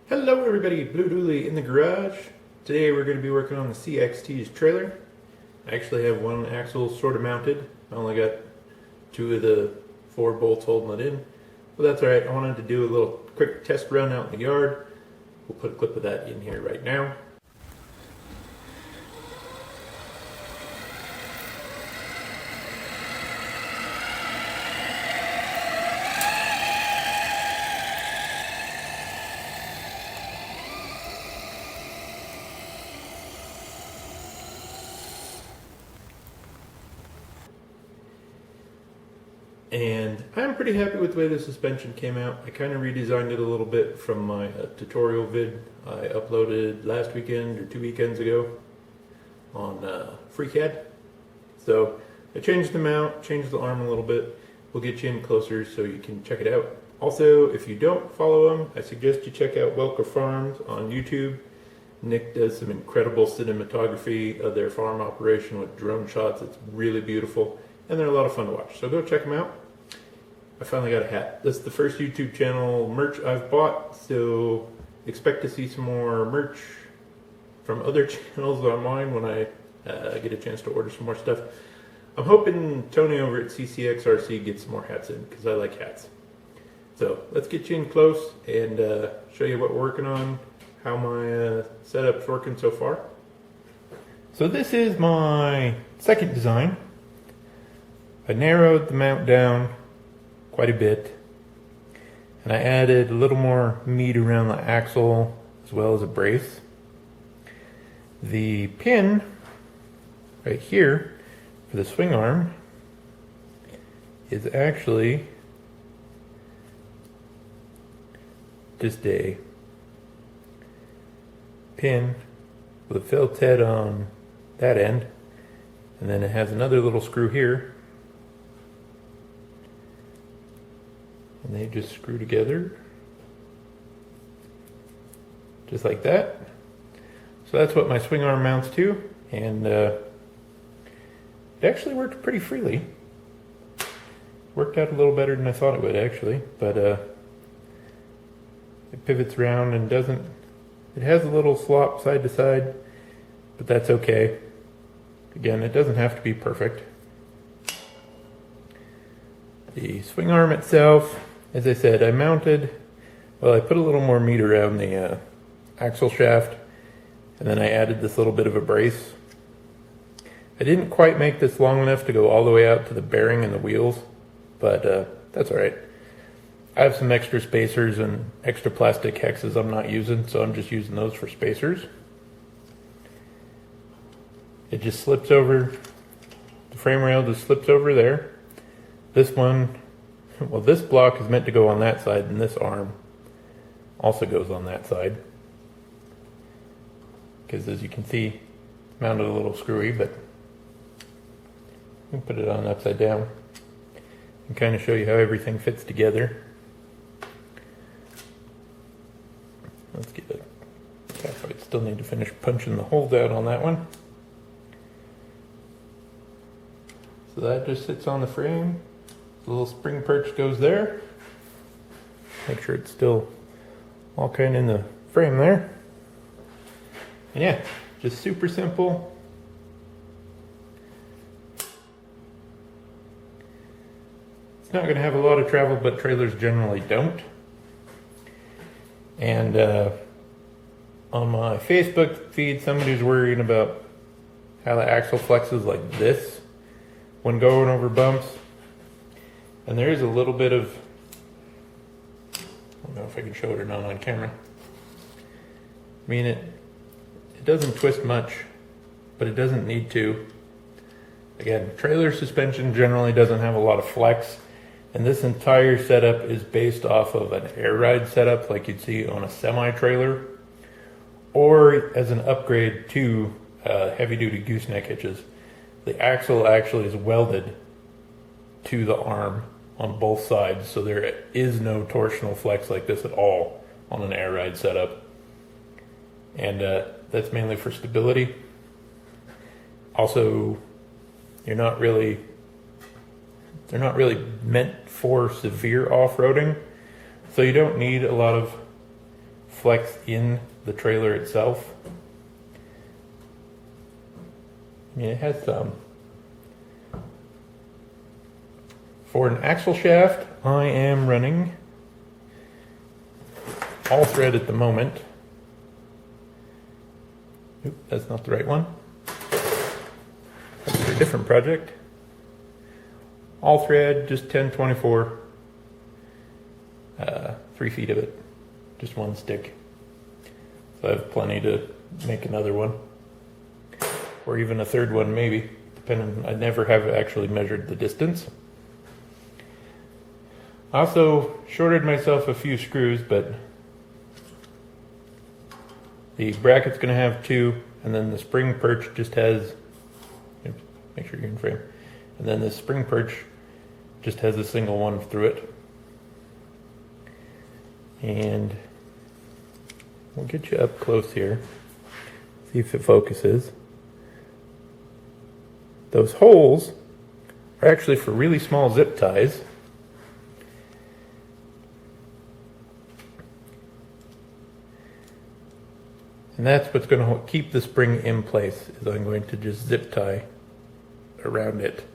Hello everybody, Blue Dooley in the garage. Today we're going to be working on the CXT's trailer. I actually have one axle sort of mounted. I only got two of the four bolts holding it in. But that's alright, I wanted to do a little quick test run out in the yard. We'll put a clip of that in here right now. And I'm pretty happy with the way the suspension came out. I kind of redesigned it a little bit from my tutorial vid I uploaded last weekend or 2 weekends ago on FreeCAD. So I changed the mount, changed the arm a little bit. We'll get you in closer so you can check it out. Also, if you don't follow them, I suggest you check out Welker Farms on YouTube. Nick does some incredible cinematography of their farm operation with drone shots. It's really beautiful, and they're a lot of fun to watch. So go check them out. I finally got a hat. This is the first YouTube channel merch I've bought, so expect to see some more merch from other channels on mine when I get a chance to order some more stuff. I'm hoping Tony over at CCXRC gets some more hats in, because I like hats. So let's get you in close and show you what we're working on, how my setup's working so far. So this is my second design. I narrowed the mount down quite a bit, and I added a little more meat around the axle as well as a brace. The pin right here for the swing arm is actually just a pin with a felt head on that end, and then it has another little screw here. And they just screw together, just like that. So that's what my swing arm mounts to, and it actually worked pretty freely. Worked out a little better than I thought it would, actually, but it pivots around and doesn't, it has a little slop side to side, but that's okay. Again, it doesn't have to be perfect. The swing arm itself, as I said, I mounted, well, I put a little more meat around the axle shaft, and then I added this little bit of a brace. I didn't quite make this long enough to go all the way out to the bearing and the wheels, but that's alright. I have some extra spacers and extra plastic hexes I'm not using, so I'm just using those for spacers. It just slips over, the frame rail just slips over there. This one, well, this block is meant to go on that side, and this arm also goes on that side. Because as you can see, it's mounted a little screwy, but we can put it on upside down and kind of show you how everything fits together. Let's get it. I still need to finish punching the holes out on that one. So that just sits on the frame. The little spring perch goes there. Make sure it's still all kind of in the frame there. And yeah, just super simple. It's not going to have a lot of travel, but trailers generally don't. And on my Facebook feed, somebody's worrying about how the axle flexes like this when going over bumps. And there is a little bit of, I don't know if I can show it or not on camera. I mean, it doesn't twist much, but it doesn't need to. Again, trailer suspension generally doesn't have a lot of flex, and this entire setup is based off of an air ride setup like you'd see on a semi-trailer, or as an upgrade to heavy-duty gooseneck hitches. The axle actually is welded to the arm on both sides, so there is no torsional flex like this at all on an air ride setup, and that's mainly for stability. Also, they're not really meant for severe off-roading, so you don't need a lot of flex in the trailer itself. I mean, it has some. For an axle shaft, I am running all thread at the moment. Oop, that's not the right one. That's a different project. All thread, just 1024. 3 feet of it, just one stick. So I have plenty to make another one, or even a third one maybe, depending. I never have actually measured the distance. I also shorted myself a few screws, but the bracket's going to have 2, and then the spring perch just has, oops, make sure you're in frame, and then the spring perch just has a single one through it. And we'll get you up close here, see if it focuses. Those holes are actually for really small zip ties. And that's what's going to keep the spring in place, is I'm going to just zip tie around it.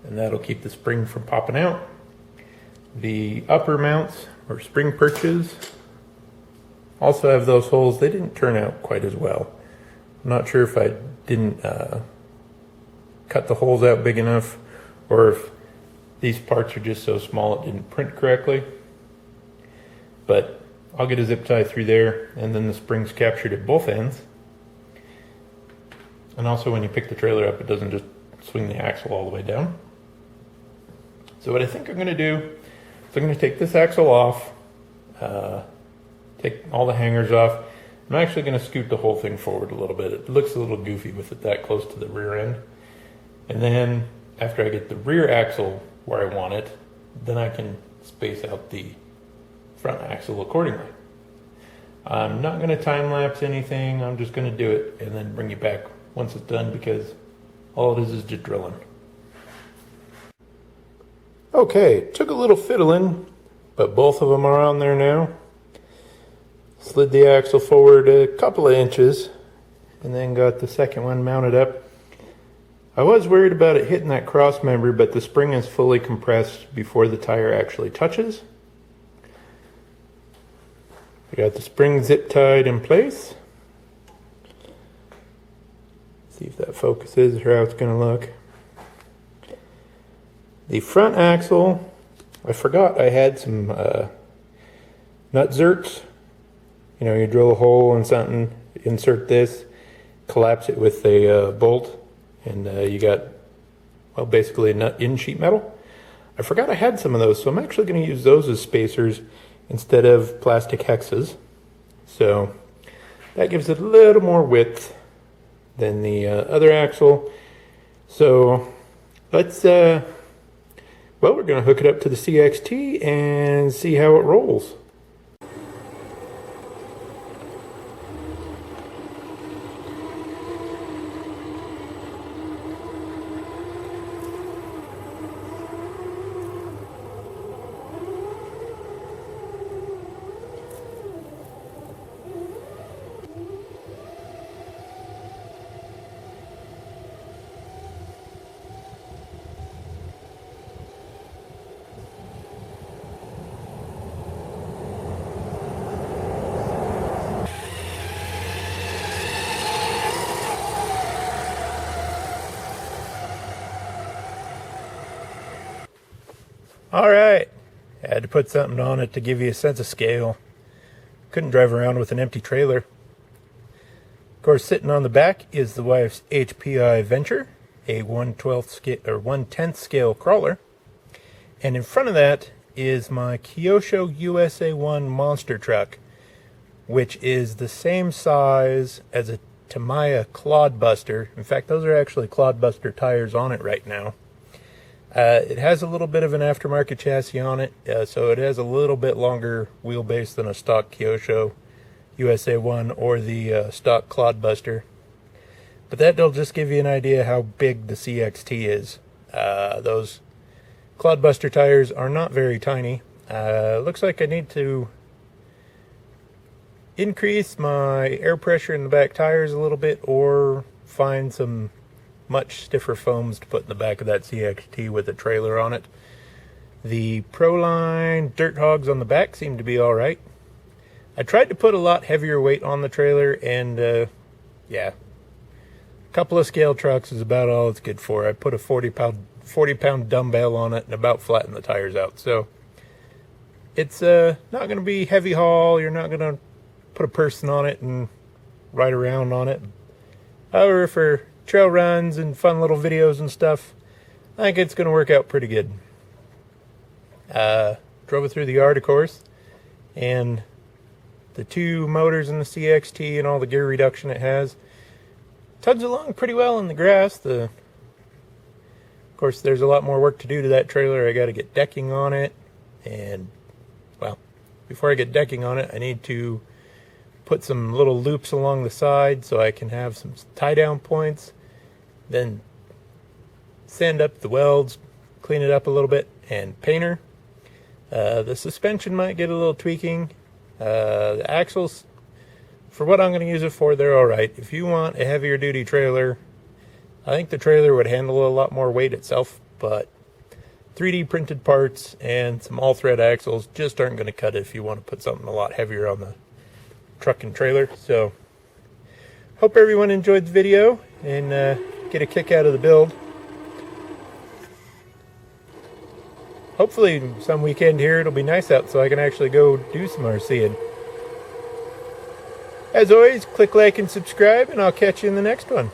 And that'll keep the spring from popping out. The upper mounts, or spring perches, also have those holes. They didn't turn out quite as well. I'm not sure if I didn't cut the holes out big enough, or if these parts are just so small it didn't print correctly. But I'll get a zip tie through there, and then the spring's captured at both ends. And also when you pick the trailer up, it doesn't just swing the axle all the way down. So what I think I'm going to do is I'm going to take this axle off, take all the hangers off. I'm actually going to scoot the whole thing forward a little bit. It looks a little goofy with it that close to the rear end. And then after I get the rear axle where I want it, then I can space out the front axle accordingly. I'm not going to time lapse anything. I'm just going to do it and then bring you back once it's done, because all it is just drilling. Okay, took a little fiddling, but both of them are on there now. Slid the axle forward a couple of inches and then got the second one mounted up. I was worried about it hitting that cross member, but the spring is fully compressed before the tire actually touches. I got the spring zip tied in place. See if that focuses or how it's going to look. The front axle, I forgot I had some nut zerks. You know, you drill a hole in something, insert this, collapse it with a bolt, and you got, well, basically a nut in sheet metal. I forgot I had some of those, so I'm actually going to use those as spacers instead of plastic hexes. So that gives it a little more width than the other axle. So let's, well, we're going to hook it up to the CXT and see how it rolls. All right, I had to put something on it to give you a sense of scale. Couldn't drive around with an empty trailer. Of course, sitting on the back is the wife's HPI Venture, a 1/12 scale or 1/10 scale crawler, and in front of that is my Kyosho USA-1 monster truck, which is the same size as a Tamiya Clodbuster. In fact, those are actually Clodbuster tires on it right now. It has a little bit of an aftermarket chassis on it, so it has a little bit longer wheelbase than a stock Kyosho USA-1 or the stock Clodbuster. But that'll just give you an idea how big the CXT is. Those Clodbuster tires are not very tiny. Looks like I need to increase my air pressure in the back tires a little bit, or find some much stiffer foams to put in the back of that CXT with a trailer on it. The Proline dirt hogs on the back seem to be alright. I tried to put a lot heavier weight on the trailer, and yeah, a couple of scale trucks is about all it's good for. I put a 40-pound dumbbell on it and about flattened the tires out. So it's not going to be heavy haul. You're not going to put a person on it and ride around on it. However, for trail runs and fun little videos and stuff, I think it's going to work out pretty good. Drove it through the yard, of course, and the two motors in the CXT and all the gear reduction it has tugs along pretty well in the grass. Of course, there's a lot more work to do to that trailer. I got to get decking on it, and well, before I get decking on it, I need to put some little loops along the side so I can have some tie down points, then sand up the welds, clean it up a little bit, and paint her. The suspension might get a little tweaking. The axles, for what I'm going to use it for, they're alright. If you want a heavier duty trailer, I think the trailer would handle a lot more weight itself, but 3D printed parts and some all-thread axles just aren't going to cut it if you want to put something a lot heavier on the truck and trailer. So, hope everyone enjoyed the video and get a kick out of the build. Hopefully some weekend here it'll be nice out so I can actually go do some RCing. As always, click like and subscribe, and I'll catch you in the next one.